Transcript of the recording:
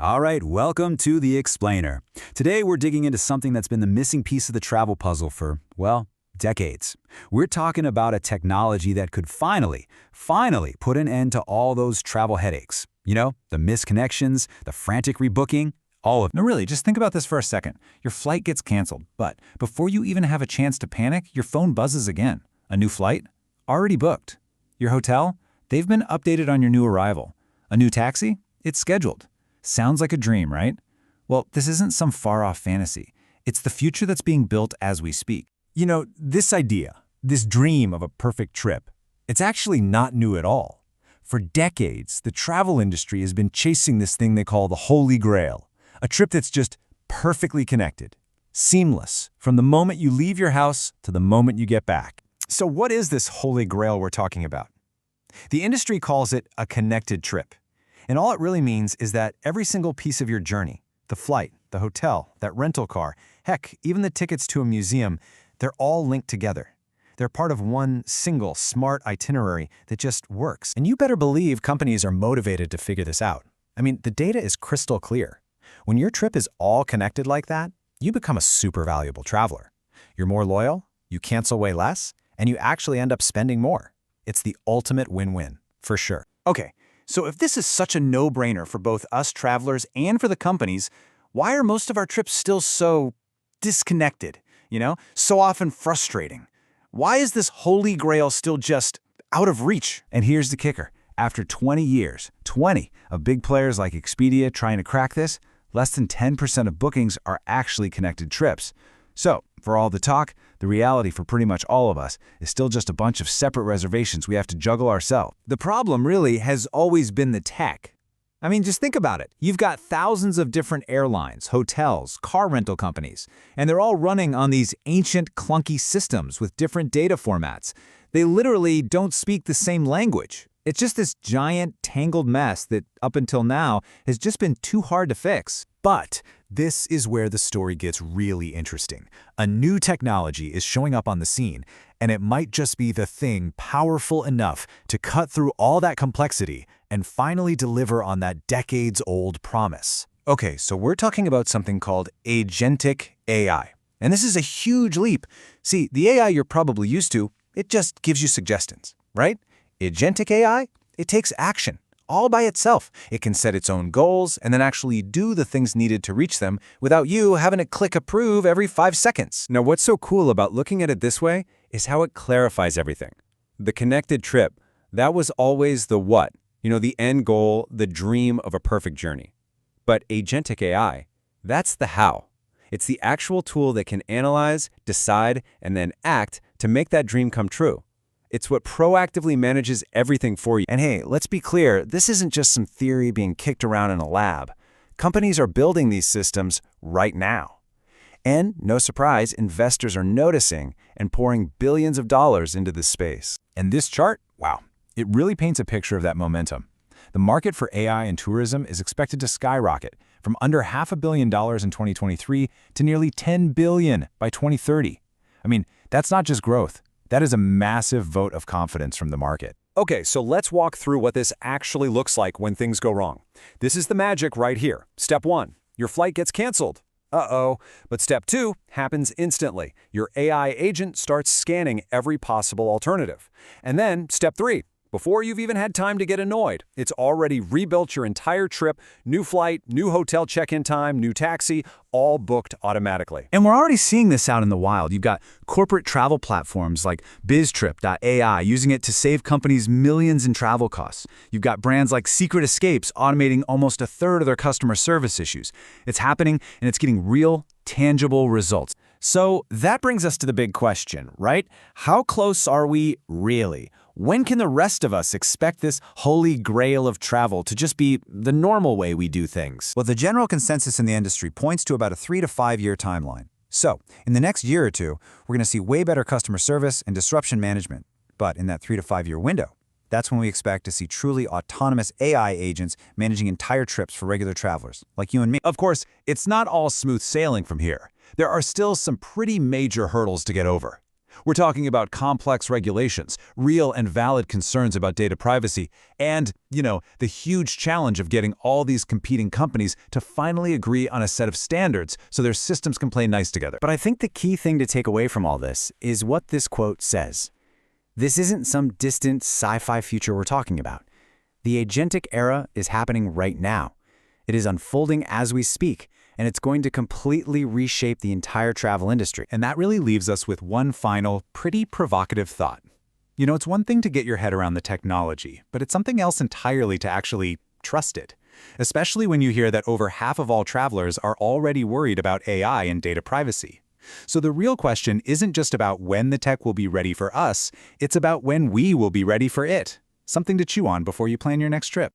All right, welcome to The Explainer. Today we're digging into something that's been the missing piece of the travel puzzle for, well, decades. We're talking about a technology that could finally put an end to all those travel headaches. You know, the missed connections, the frantic rebooking, all of it. No, really, just think about this for a second. Your flight gets canceled, but before you even have a chance to panic, your phone buzzes again. A new flight? Already booked. Your hotel? They've been updated on your new arrival. A new taxi? It's scheduled. Sounds like a dream, right? Well, this isn't some far-off fantasy. It's the future that's being built as we speak. You know, this idea, this dream of a perfect trip, it's actually not new at all. For decades, the travel industry has been chasing this thing they call the Holy Grail, a trip that's just perfectly connected, seamless, from the moment you leave your house to the moment you get back. So what is this Holy Grail we're talking about? The industry calls it a connected trip. And all it really means is that every single piece of your journey, the flight, the hotel, that rental car, heck, even the tickets to a museum, they're all linked together. They're part of one single smart itinerary that just works. And you better believe companies are motivated to figure this out. I mean, the data is crystal clear. When your trip is all connected like that, you become a super valuable traveler. You're more loyal, you cancel way less, and you actually end up spending more. It's the ultimate win-win, for sure. Okay, so if this is such a no-brainer for both us travelers and for the companies, why are most of our trips still so disconnected, so often frustrating? Why is this Holy Grail still just out of reach? And here's the kicker. After 20 years, 20 of big players like Expedia trying to crack this, less than 10% of bookings are actually connected trips. So, for all the talk, the reality for pretty much all of us is still just a bunch of separate reservations we have to juggle ourselves. The problem really has always been the tech. I mean, just think about it. You've got thousands of different airlines, hotels, car rental companies, and they're all running on these ancient, clunky systems with different data formats. They literally don't speak the same language. It's just this giant, tangled mess that, up until now, has just been too hard to fix. But this is where the story gets really interesting. A new technology is showing up on the scene, and it might just be the thing powerful enough to cut through all that complexity and finally deliver on that decades-old promise. Okay, so we're talking about something called agentic AI. And this is a huge leap. See, the AI you're probably used to, it just gives you suggestions, right? Agentic AI, it takes action. All by itself. It can set its own goals and then actually do the things needed to reach them without you having to click approve every 5 seconds. Now, what's so cool about looking at it this way is how it clarifies everything. The connected trip, that was always the what, the end goal, the dream of a perfect journey. But agentic AI, that's the how. It's the actual tool that can analyze, decide, and then act to make that dream come true. It's what proactively manages everything for you. And hey, let's be clear, this isn't just some theory being kicked around in a lab. Companies are building these systems right now. And, no surprise, investors are noticing and pouring billions of dollars into this space. And this chart, wow, it really paints a picture of that momentum. The market for AI in tourism is expected to skyrocket from under $500 million in 2023 to nearly $10 billion by 2030. I mean, that's not just growth. That is a massive vote of confidence from the market. Okay, so let's walk through what this actually looks like when things go wrong. This is the magic right here. Step 1, your flight gets canceled. Uh-oh. But step 2 happens instantly. Your AI agent starts scanning every possible alternative. And then step 3, before you've even had time to get annoyed, it's already rebuilt your entire trip, new flight, new hotel check-in time, new taxi, all booked automatically. And we're already seeing this out in the wild. You've got corporate travel platforms like biztrip.ai using it to save companies millions in travel costs. You've got brands like Secret Escapes automating almost a third of their customer service issues. It's happening, and it's getting real, tangible results. So that brings us to the big question, right? How close are we really? When can the rest of us expect this holy grail of travel to just be the normal way we do things? Well, the general consensus in the industry points to about a 3 to 5 year timeline. So, in the next year or two, we're going to see way better customer service and disruption management. But in that 3 to 5 year window, that's when we expect to see truly autonomous AI agents managing entire trips for regular travelers, like you and me. Of course, it's not all smooth sailing from here. There are still some pretty major hurdles to get over. We're talking about complex regulations, real and valid concerns about data privacy, and, the huge challenge of getting all these competing companies to finally agree on a set of standards so their systems can play nice together. But I think the key thing to take away from all this is what this quote says. This isn't some distant sci-fi future we're talking about. The agentic era is happening right now. It is unfolding as we speak, and it's going to completely reshape the entire travel industry. And that really leaves us with one final, pretty provocative thought. It's one thing to get your head around the technology, but it's something else entirely to actually trust it. Especially when you hear that over half of all travelers are already worried about AI and data privacy. So the real question isn't just about when the tech will be ready for us, it's about when we will be ready for it. Something to chew on before you plan your next trip.